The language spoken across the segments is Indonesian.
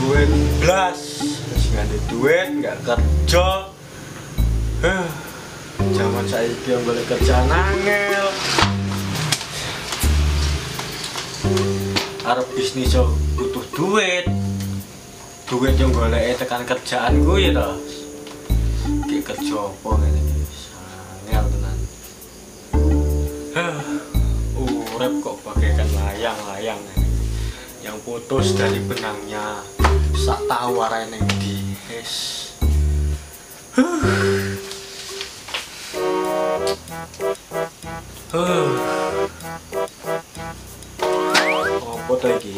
duit blas, nggak ada duit, nggak kerja. Zaman saiki yang boleh kerjaan angel. Arep bisnis yo butuh duit. Duit yang golek tekan kerjaan gue ya toh. Ki kerja apa ngene iki? Angel tenan. Urip kok bagaikan layang-layang yang putus dari benangnya. Sak tahu arane ndi. Apa to iki?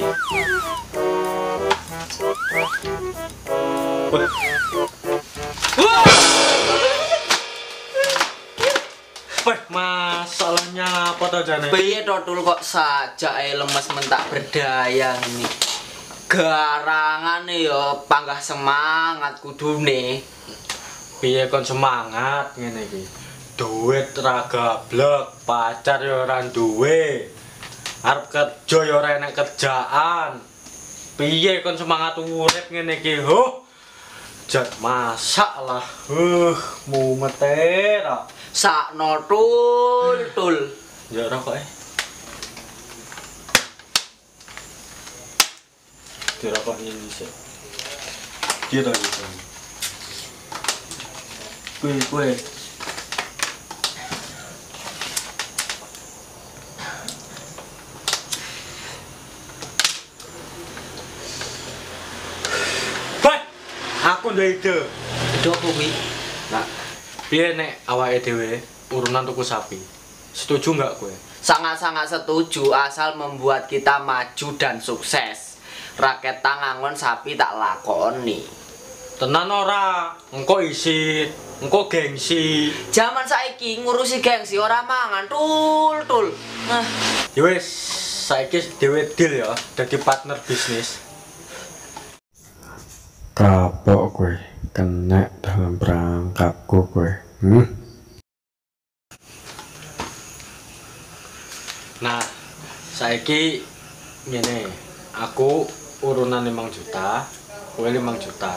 Wah, masalahnya apa to jane? Piye to Tul kok sajake lemes mentak berdaya ini. Garangan ya panggah semangat kudune. Piye kon semangat ngene iki? Duit ra gablek, pacar ya ora duwe. Arep kerja ya ora enak kerjaan. Piye kon semangat urip ngene iki? Jat masak lah. Mumet ra. Sakno Tul. Ya ora kok. Dirokok ini sih. Dia tadi kan. Kue. Aku ndek ide. Ide apa kuwi? Nah, piye nek awake dhewe urunan tuku sapi? Setuju enggak kowe? Sangat-sangat setuju asal membuat kita maju dan sukses. Raket tangangon sapi tak lakoni. Tenan ora? Engko isi, engko gengsi. Zaman saiki ngurusi gengsi ora mangan Tul. Nah, Ya wis, saiki dhewe deal ya dadi partner bisnis. Kapok kowe, kena dalam perangkapku kowe. Nah, saiki ngene, aku urunan 5 juta, kowe 5 juta.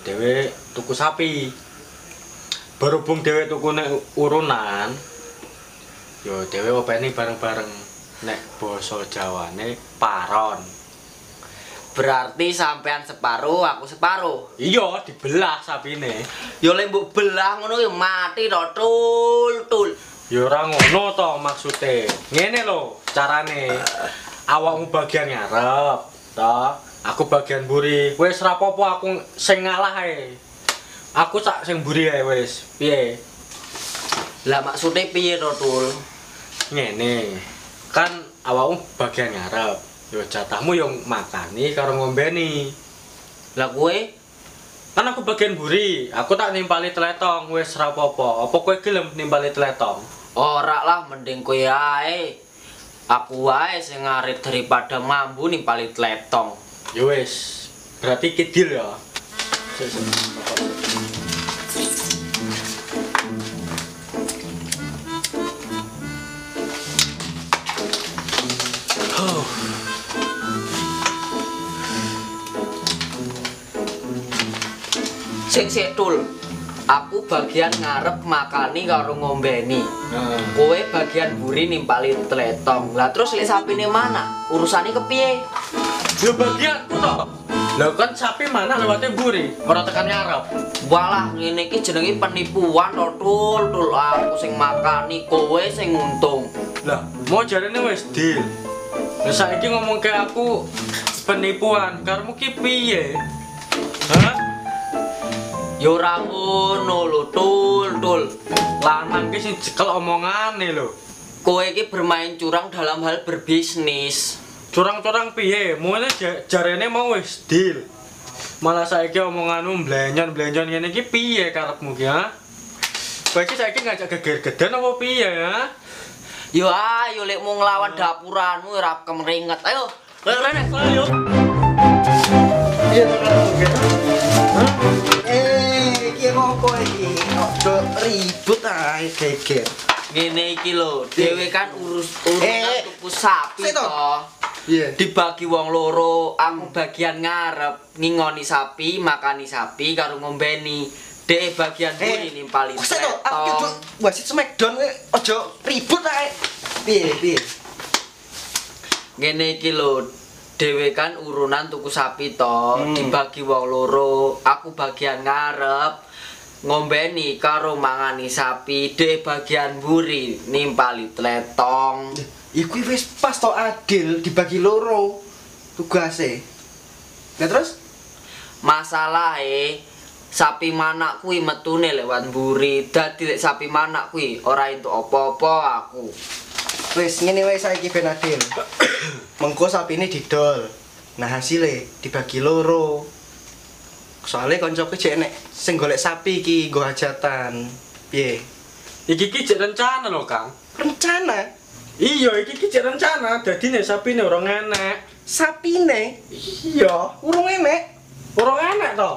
Dhewe tuku sapi. Berhubung dhewe tukune urunan, yo dhewe openi bareng-bareng. Nek basa Jawane paron. berarti sampean separuh, aku separuh. Iya, dibelah sapine. Ya lek mbok belah ngono ya mati to Tul. Ya ora ngono to maksude. Ngene lho carane. Awakmu bagian ngarep, to. Aku bagian mburi. Wis ra apa-apa aku sing ngalah ae. Aku sak sing mburi ae wis. Piye? Lah maksude piye to Tul? Ngene. Kan awakmu bagian ngarep. Yo jatahmu yang makani karo ngombeni. Lah kowe? Kan aku bagian mburi. Aku tak nimpali tletong wis ra apa-apa. Apa kowe gelem nimpali tletong? Ora lah, mending kowe ae. Aku wae sing ngarit daripada mambu nimpali tletong. Ya wis, berarti kidil ya. Sik Tul. Aku bagian ngarep makani karo ngombeni. Kowe bagian buri nimpali tletong. Lah terus lek sapine mana? Urusane kepiye? Ya bagianku to. Lah kan sapi mana lewate mburi, ora tekan ngarep. Walah ngene iki jenenge penipuan to Tul. Aku sing makani, kowe sing untung. Lah, mau jarene wis deal. Lah saiki ngomong ke aku penipuan, karemu ki piye? Hah? Ya ora ngono lho Tul. Lanang ki sing jekel omongane lho. Kowe iki bermain curang dalam hal berbisnis. Curang-curang piye? Mulane jarene mau wis deal. Malah saiki omonganmu blenyon-blenyon ngene iki piye karepmu ki, ha? Kowe iki saiki ngajak geger-geden apa piye, ha? Yo ayo lek mau nglawan dapuranmu ora kemringet. Ayo, rene, ayo. Iya to kan. Iki ngopo iki? Ojo ribut ae geger. Ngene iki lho, dhewe kan urusan tuku sapi to. Iya. Dibagi wong loro, aku bagian ngarep ngingoni sapi, makani sapi karo ngombeni. Dek bagian buri nimpali Kok aku tletong. kudu wasit Smackdown aja ribut ae. Piye? Ngene iki lho, dhewe kan urunan tuku sapi to, dibagi wong loro, aku bagian ngarep ngombeni karo mangani sapi, dek bagian buri nimpali tletong. Iku wis pas to adil dibagi loro tugase. Lah terus Masalahe sapi manak kuwi metune lewat mburi. Dadi lek sapi manak kuwi ora entuk apa-apa aku. wis ngene wae saiki ben adil. Mengko sapine didol. Nah hasilnya dibagi loro. Soalnya koncoku jek nek sing golek sapi iki nggo hajatan. Piye? Iki jek rencana lho, Kang. Rencana Iya, iki jek rencana. Dadi nek sapine ora enek. sapine Iya, urung enek. ora enek to.